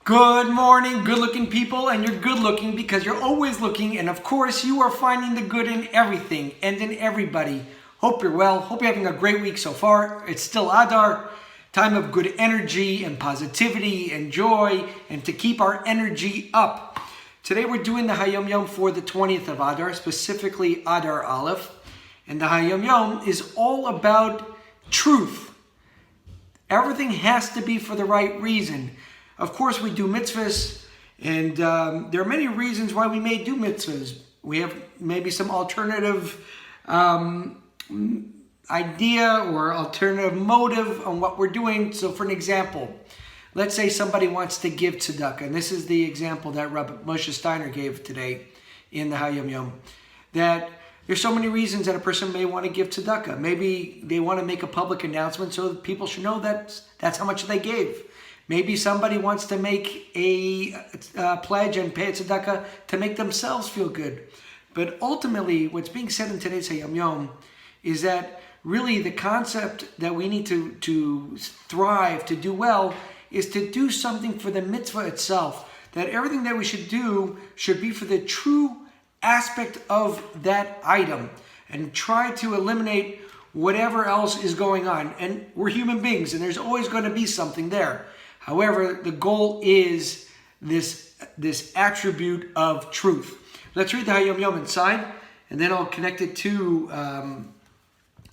Good morning, good-looking people, and you're good-looking because you're always looking, and of course, you are finding the good in everything and in everybody. Hope you're well. Hope you're having a great week so far. It's still Adar, time of good energy and positivity and joy, and to keep our energy up. Today we're doing the Hayom Yom for the 20th of Adar, specifically Adar Aleph, and the Hayom Yom is all about truth. Everything has to be for the right reason. Of course, we do mitzvahs, and there are many reasons why we may do mitzvahs. We have maybe some alternative idea or alternative motive on what we're doing. So for an example, let's say somebody wants to give tzedakah, and this is the example that Rabbi Moshe Steiner gave today in the Hayom Yom, that there's so many reasons that a person may want to give tzedakah. Maybe they want to make a public announcement so that people should know that that's how much they gave. Maybe somebody wants to make a pledge and pay a tzedakah to make themselves feel good. But ultimately, what's being said in today's Hayom Yom is that really the concept that we need to thrive, to do well, is to do something for the mitzvah itself. That everything that we should do should be for the true aspect of that item and try to eliminate whatever else is going on. And we're human beings, and there's always going to be something there. However, the goal is this attribute of truth. Let's read the Hayom Yom inside, and then I'll connect it to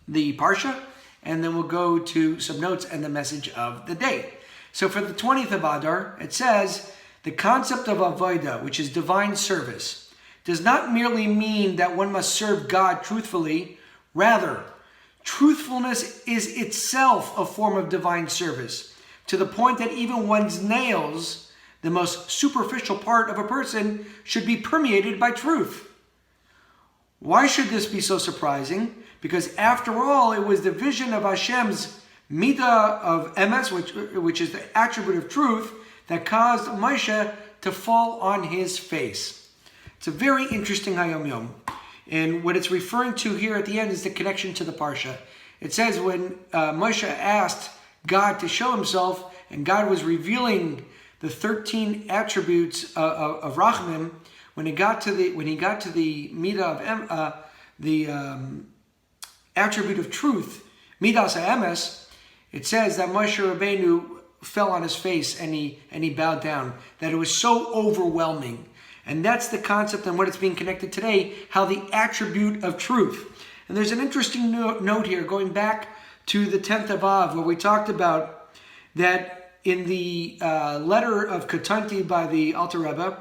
the Parsha, and then we'll go to some notes and the message of the day. So for the 20th of Adar, it says, the concept of avodah, which is divine service, does not merely mean that one must serve God truthfully. Rather, truthfulness is itself a form of divine service, to the point that even one's nails, the most superficial part of a person, should be permeated by truth. Why should this be so surprising? Because after all, it was the vision of Hashem's midah of emes, which is the attribute of truth, that caused Moshe to fall on his face. It's a very interesting Hayom Yom. And what it's referring to here at the end is the connection to the Parsha. It says when Moshe asked God to show himself, and God was revealing the 13 attributes of Rachamim. When he got to the midah of the attribute of truth, midas ha'emes, it says that Moshe Rabbeinu fell on his face and he bowed down. That it was so overwhelming, and that's the concept and what it's being connected today. How the attribute of truth. And there's an interesting note here going back to the 10th of Av, where we talked about that in the letter of Katanti by the Alter Rebbe,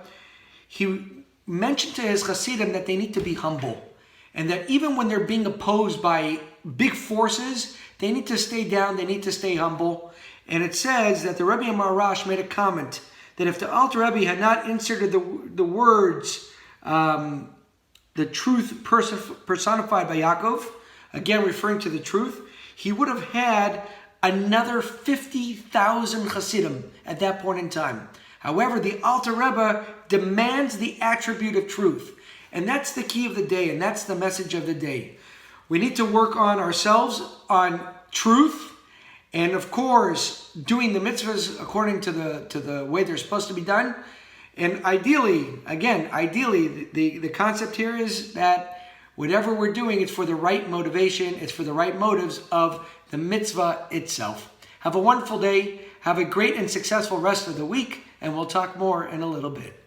he mentioned to his Hasidim that they need to be humble, and that even when they're being opposed by big forces, they need to stay down, they need to stay humble. And it says that the Rebbe Marash made a comment that if the Alter Rebbe had not inserted the words, the truth personified by Yaakov, again referring to the truth, he would have had another 50,000 Hasidim at that point in time. However, the Alter Rebbe demands the attribute of truth. And that's the key of the day, and that's the message of the day. We need to work on ourselves, on truth, and of course, doing the mitzvahs according to the way they're supposed to be done. And ideally, the concept here is that whatever we're doing, it's for the right motivation, it's for the right motives of the mitzvah itself. Have a wonderful day, have a great and successful rest of the week, and we'll talk more in a little bit.